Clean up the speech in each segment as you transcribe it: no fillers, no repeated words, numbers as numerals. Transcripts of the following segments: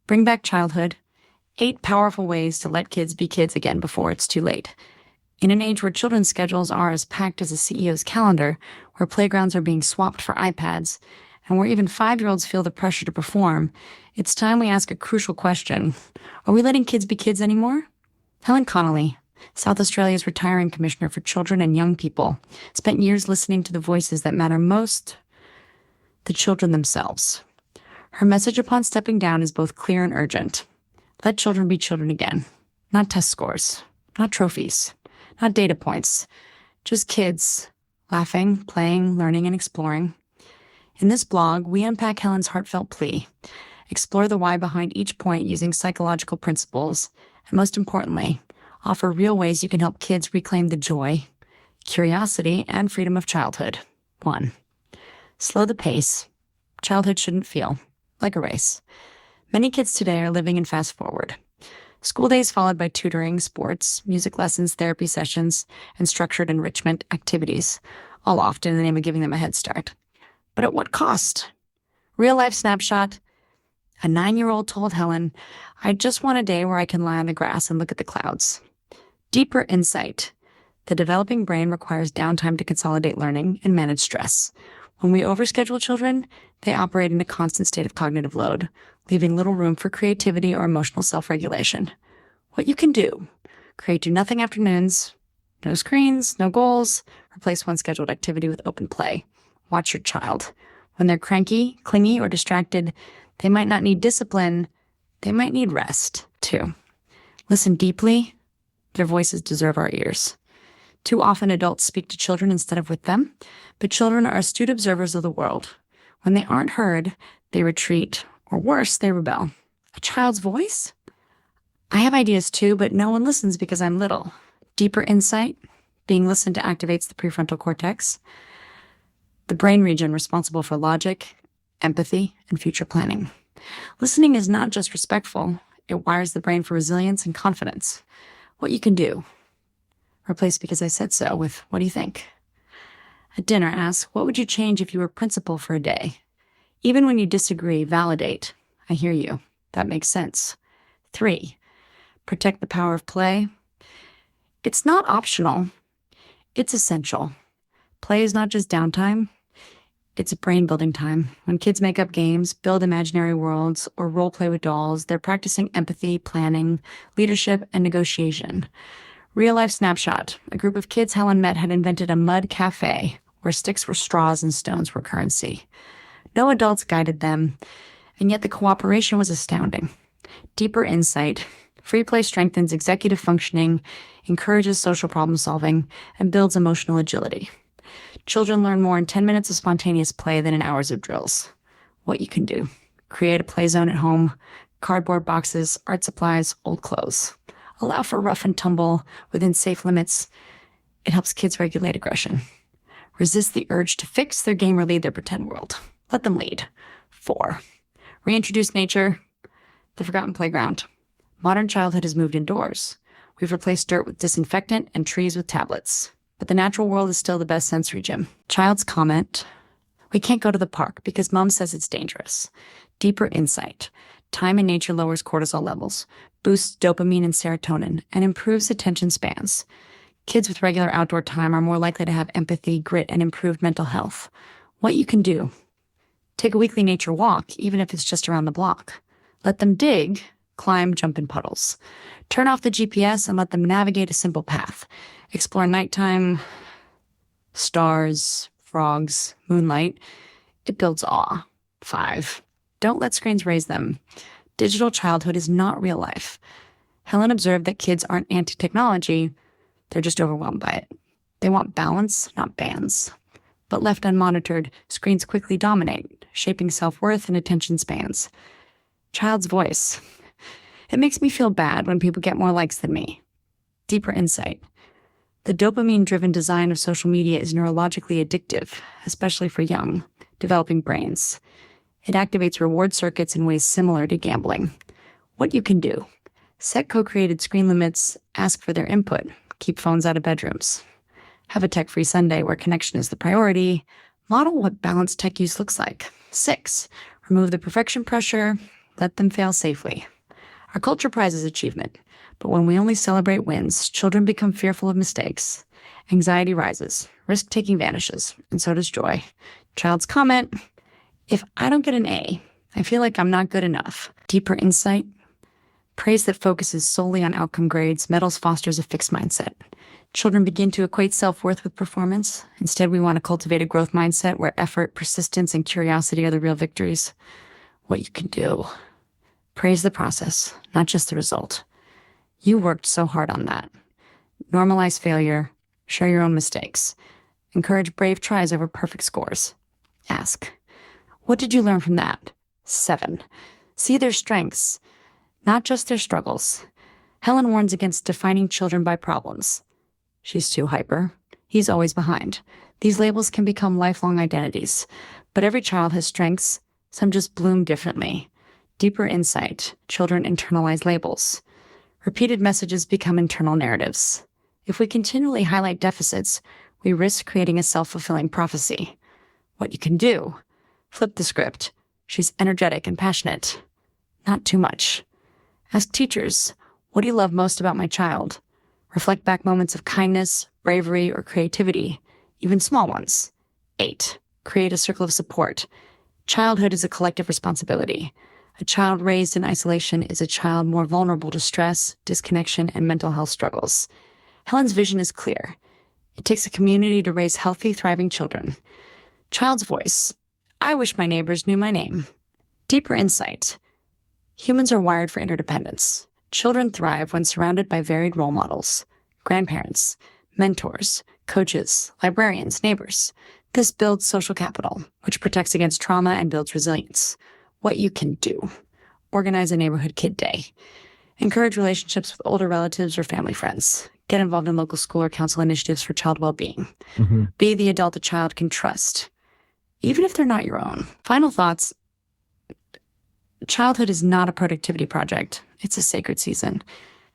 Bring back childhood. 8 powerful ways to let kids be kids again before it's too late. In an age where children's schedules are as packed as a CEO's calendar, where playgrounds are being swapped for iPads, and where even 5-year-olds feel the pressure to perform, it's time we ask a crucial question. Are we letting kids be kids anymore? Helen Connolly, South Australia's retiring commissioner for children and young people, spent years listening to the voices that matter most, the children themselves. Her message upon stepping down is both clear and urgent. Let children be children again. Not test scores, not trophies, not data points, just kids, laughing, playing, learning, and exploring. In this blog, we unpack Helen's heartfelt plea, explore the why behind each point using psychological principles, and most importantly, offer real ways you can help kids reclaim the joy, curiosity, and freedom of childhood. 1. Slow the pace. Childhood shouldn't feel like a race. Many kids today are living in fast forward. School days followed by tutoring, sports, music lessons, therapy sessions, and structured enrichment activities, all often in the name of giving them a head start. But at what cost? Real-life snapshot. A 9-year-old told Helen, "I just want a day where I can lie on the grass and look at the clouds." Deeper insight. The developing brain requires downtime to consolidate learning and manage stress. When we overschedule children, they operate in a constant state of cognitive load, leaving little room for creativity or emotional self-regulation. What you can do: create do-nothing afternoons, no screens, no goals, replace one scheduled activity with open play. Watch your child. When they're cranky, clingy, or distracted, they might not need discipline, they might need rest, too. Listen deeply. Their voices deserve our ears. Too often adults speak to children instead of with them, but children are astute observers of the world. When they aren't heard, they retreat, or worse, they rebel. A child's voice? I have ideas too, but no one listens because I'm little. Deeper insight. Being listened to activates the prefrontal cortex, the brain region responsible for logic, empathy, and future planning. Listening is not just respectful, it wires the brain for resilience and confidence. What you can do: replace "because I said so" with "what do you think?" At dinner, ask, "What would you change if you were principal for a day?" Even when you disagree, validate. "I hear you. That makes sense." 3. Protect the power of play. It's not optional. It's essential. Play is not just downtime. It's brain-building time. When kids make up games, build imaginary worlds, or role-play with dolls, they're practicing empathy, planning, leadership, and negotiation. Real-life snapshot. A group of kids Helen met had invented a mud cafe where sticks were straws and stones were currency. No adults guided them, and yet the cooperation was astounding. Deeper insight. Free play strengthens executive functioning, encourages social problem solving, and builds emotional agility. Children learn more in 10 minutes of spontaneous play than in hours of drills. What you can do: create a play zone at home, cardboard boxes, art supplies, old clothes. Allow for rough and tumble within safe limits. It helps kids regulate aggression. Resist the urge to fix their game or lead their pretend world. Let them lead. 4. Reintroduce nature, the forgotten playground. Modern childhood has moved indoors. We've replaced dirt with disinfectant and trees with tablets. But the natural world is still the best sensory gym. Child's comment: "We can't go to the park because mom says it's dangerous." Deeper insight. Time in nature lowers cortisol levels, boosts dopamine and serotonin, and improves attention spans. Kids with regular outdoor time are more likely to have empathy, grit, and improved mental health. What you can do: take a weekly nature walk, even if it's just around the block. Let them dig, climb, jump in puddles. Turn off the GPS and let them navigate a simple path. Explore nighttime, stars, frogs, moonlight. It builds awe. 5. Don't let screens raise them. Digital childhood is not real life. Helen observed that kids aren't anti-technology, they're just overwhelmed by it. They want balance, not bans. But left unmonitored, screens quickly dominate, shaping self-worth and attention spans. Child's voice: "It makes me feel bad when people get more likes than me." Deeper insight. The dopamine-driven design of social media is neurologically addictive, especially for young, developing brains. It activates reward circuits in ways similar to gambling. What you can do: set co-created screen limits, ask for their input, keep phones out of bedrooms. Have a tech-free Sunday where connection is the priority. Model what balanced tech use looks like. 6. Remove the perfection pressure, Let them fail safely. Our culture prizes achievement, but when we only celebrate wins, children become fearful of mistakes. Anxiety rises, risk-taking vanishes, and so does joy. Child's comment, if I don't get an A, I feel like I'm not good enough. Deeper insight, praise that focuses solely on outcome grades, medals fosters a fixed mindset. Children begin to equate self-worth with performance. Instead, we want to cultivate a growth mindset where effort, persistence, and curiosity are the real victories. What you can do. Praise the process, not just the result. You worked so hard on that. Normalize failure. Share your own mistakes. Encourage brave tries over perfect scores. Ask, what did you learn from that? 7. See their strengths, not just their struggles. Helen warns against defining children by problems. She's too hyper. He's always behind. These labels can become lifelong identities, but every child has strengths. Some just bloom differently. Deeper insight. Children internalize labels. Repeated messages become internal narratives. If we continually highlight deficits, we risk creating a self-fulfilling prophecy. What you can do. Flip the script. She's energetic and passionate. Not too much. Ask teachers, what do you love most about my child? Reflect back moments of kindness, bravery, or creativity, even small ones. 8. Create a circle of support. Childhood is a collective responsibility. A child raised in isolation is a child more vulnerable to stress, disconnection, and mental health struggles. Helen's vision is clear. It takes a community to raise healthy, thriving children. Child's voice. I wish my neighbors knew my name. Deeper insight. Humans are wired for interdependence. Children thrive when surrounded by varied role models, grandparents, mentors, coaches, librarians, neighbors. This builds social capital, which protects against trauma and builds resilience. What you can do. Organize a neighborhood kid day. Encourage relationships with older relatives or family friends. Get involved in local school or council initiatives for child well-being. Be the adult a child can trust, even if they're not your own. Final thoughts. Childhood is not a productivity project. It's a sacred season.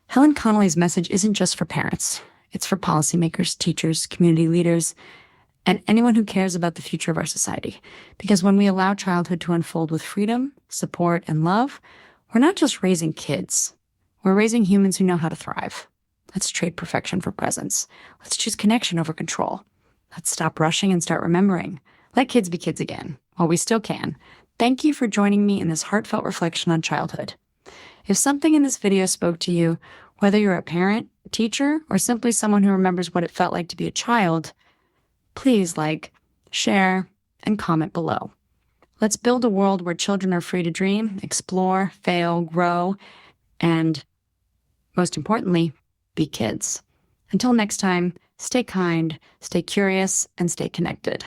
Helen Connolly's message isn't just for parents. It's for policymakers, teachers, community leaders, and anyone who cares about the future of our society. Because when we allow childhood to unfold with freedom, support, and love, we're not just raising kids. We're raising humans who know how to thrive. Let's trade perfection for presence. Let's choose connection over control. Let's stop rushing and start remembering. Let kids be kids again, while we still can. Thank you for joining me in this heartfelt reflection on childhood. If something in this video spoke to you, whether you're a parent, teacher, or simply someone who remembers what it felt like to be a child, please like, share, and comment below. Let's build a world where children are free to dream, explore, fail, grow, and most importantly, be kids. Until next time, stay kind, stay curious, and stay connected.